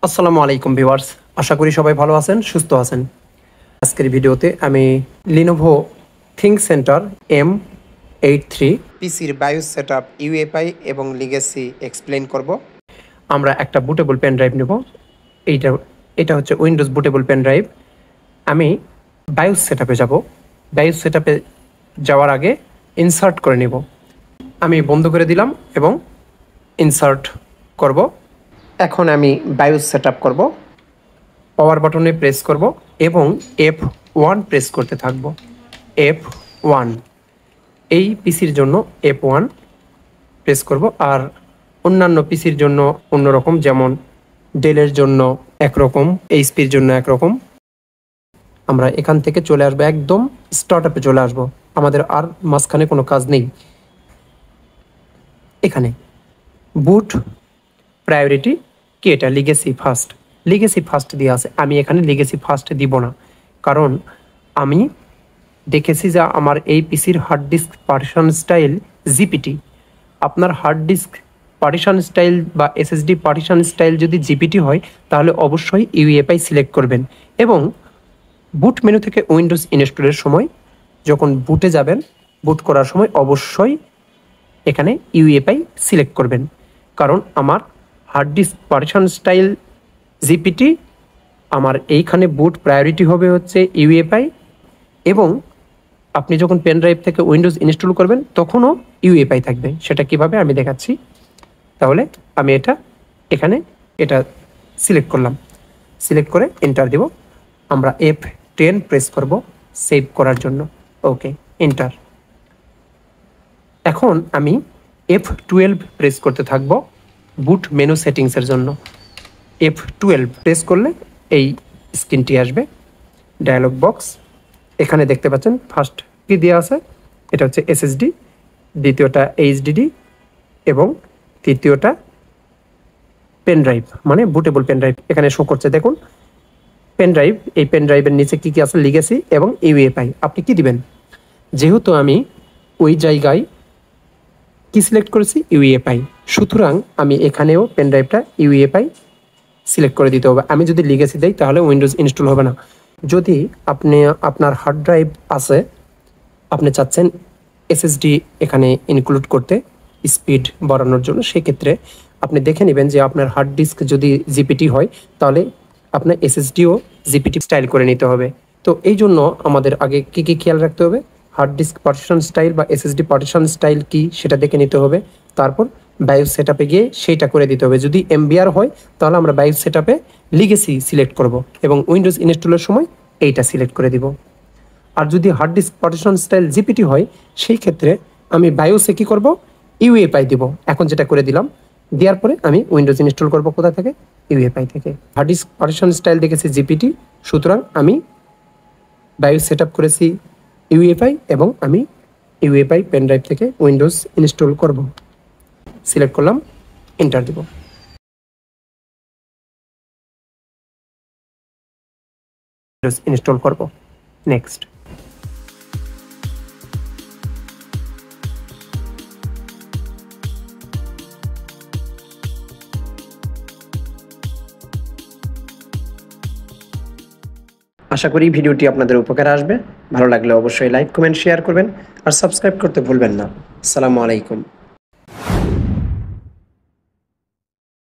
আসসালামু আলাইকুম ভিউয়ার্স, আশা করি সবাই ভালো আছেন, সুস্থ আছেন। আজকের ভিডিওতে আমি লিনোভো থিংকসেন্টার M83 পিসির বায়োস সেটআপ, ইউএফআই এবং লিগেসি এক্সপ্লেইন করব। আমরা একটা বুটেবল পেন ড্রাইভ নেব। এটা হচ্ছে উইন্ডোজ বুটেবল পেন ড্রাইভ। আমি বায়োস সেটআপে যাব। বায়োস সেটআপে যাওয়ার আগে ইনসার্ট করে নেব। আমি বন্ধ করে দিলাম এবং ইনসার্ট করব। এখন আমি বায়োস সেটআপ করব। পাওয়ার বাটনে প্রেস করব এবং F1 প্রেস করতে থাকব। F1 এই পিসির জন্য F1 প্রেস করব, আর অন্যান্য পিসির জন্য অন্যরকম, যেমন ডেলের জন্য একরকম, এইচপির জন্য একরকম। আমরা এখান থেকে চলে আসবো, একদম স্টার্টআপে চলে আসবো। আমাদের আর মাঝখানে কোনো কাজ নেই। এখানে বুট প্রায়োরিটি কি, এটা লিগেসি ফার্স্ট। লিগেসি ফার্স্ট দিয়ে আছে। আমি এখানে লিগেসি ফার্স্ট দিব না, কারণ আমি দেখেছি যে আমার এই পিসির hard disk partition style GPT. আপনার হার্ড ডিস্ক পার্টিশন স্টাইল বা এসএসডি পার্টিশন স্টাইল যদি জিপিটি হয়, তাহলে অবশ্যই ইউএফআই সিলেক্ট করবেন। এবং বুট মেনু থেকে উইন্ডোজ ইনস্টলের সময় যখন বুটে যাবেন, বুট করার সময় অবশ্যই এখানে ইউএফআই সিলেক্ট করবেন, কারণ আমার hard disk partition style GPT, আমার এইখানে বুট প্রায়োরিটি হবে হচ্ছে ইউএফআই। এবং আপনি যখন পেন ড্রাইভ থেকে উইন্ডোজ ইনস্টল করবেন তখনও ইউএফআই থাকবে। সেটা কিভাবে আমি দেখাচ্ছি। তাহলে আমি এখানে এটা সিলেক্ট করলাম। সিলেক্ট করে এন্টার দেব। আমরা F10 প্রেস করব সেভ করার জন্য। ওকে, এন্টার। এখন আমি F12 প্রেস করতে থাকব বুট মেনু সেটিংসের জন্য। F12 প্রেস করলে এই স্ক্রিনটি আসবে, ডায়ালগ বক্স। এখানে দেখতে পাচ্ছেন ফার্স্ট কি দেওয়া আছে, এটা হচ্ছে এসএসডি, দ্বিতীয়টা এইচডিডি এবং তৃতীয়টা পেন ড্রাইভ, মানে বুটেবল পেন ড্রাইভ। এখানে শো করছে, দেখুন পেন ড্রাইভ। এই পেন ড্রাইভের নিচে কি কি আছে, লিগেসি এবং ইউএফআই। আপনি কি দিবেন? যেহেতু আমি ওই জায়গায় কি সিলেক্ট করেছি, ইউএফআই, সুতরাং আমি এখানেও পেন ড্রাইভটা ইউএফআই সিলেক্ট করে দিতে হবে। আমি যদি লিগেসি দেই তাহলে উইন্ডোজ ইনস্টল হবে না। যদি আপনার হার্ড ড্রাইভ আছে, আপনি চাচ্ছেন এসএসডি এখানে ইনক্লুড করতে স্পিড বাড়ানোর জন্য, সেক্ষেত্রে আপনি দেখে নেবেন যে আপনার হার্ড ডিস্ক যদি জিপিটি হয়, তাহলে আপনার এসএসডিও জিপিটি স্টাইল করে নিতে হবে। তো এই জন্য আমাদের আগে কি কি খেয়াল রাখতে হবে, হার্ড ডিস্ক পার্টিশন স্টাইল বা এসএসডি পার্টিশন স্টাইল কি সেটা দেখে নিতে হবে। তারপর বায়োস সেটআপে গিয়ে সেইটা করে দিতে হবে। যদি এমবিআর হয় তাহলে আমরা বায়োস সেটআপে লিগেসি সিলেক্ট করব এবং উইন্ডোজ ইনস্টলের সময় এইটা সিলেক্ট করে দিব। আর যদি hard disk partition style GPT হয়, সেই ক্ষেত্রে আমি বায়োসে কি করব, ইউএফআই দিব। এখন যেটা করে দিলাম, দেওয়ার পরে আমি উইন্ডোজ ইনস্টল করব কোথা থেকে, ইউএফআই থেকে। হার্ড ডিস্ক পার্টিশন স্টাইল দেখেছি জিপিটি, সুতরাং আমি বায়োস সেটআপ করেছি ইউএফআই এবং আমি ইউএফআই পেন ড্রাইভ থেকে উইন্ডোজ ইনস্টল করব। সিলেক্ট করলাম, এন্টার দেব। ইনস্টল করব, নেক্সট। আশা করি ভিডিওটি আপনাদের উপকারে আসবে। ভালো লাগলে অবশ্যই লাইক, কমেন্ট, শেয়ার করবেন আর সাবস্ক্রাইব করতে ভুলবেন না। আসসালামু আলাইকুম।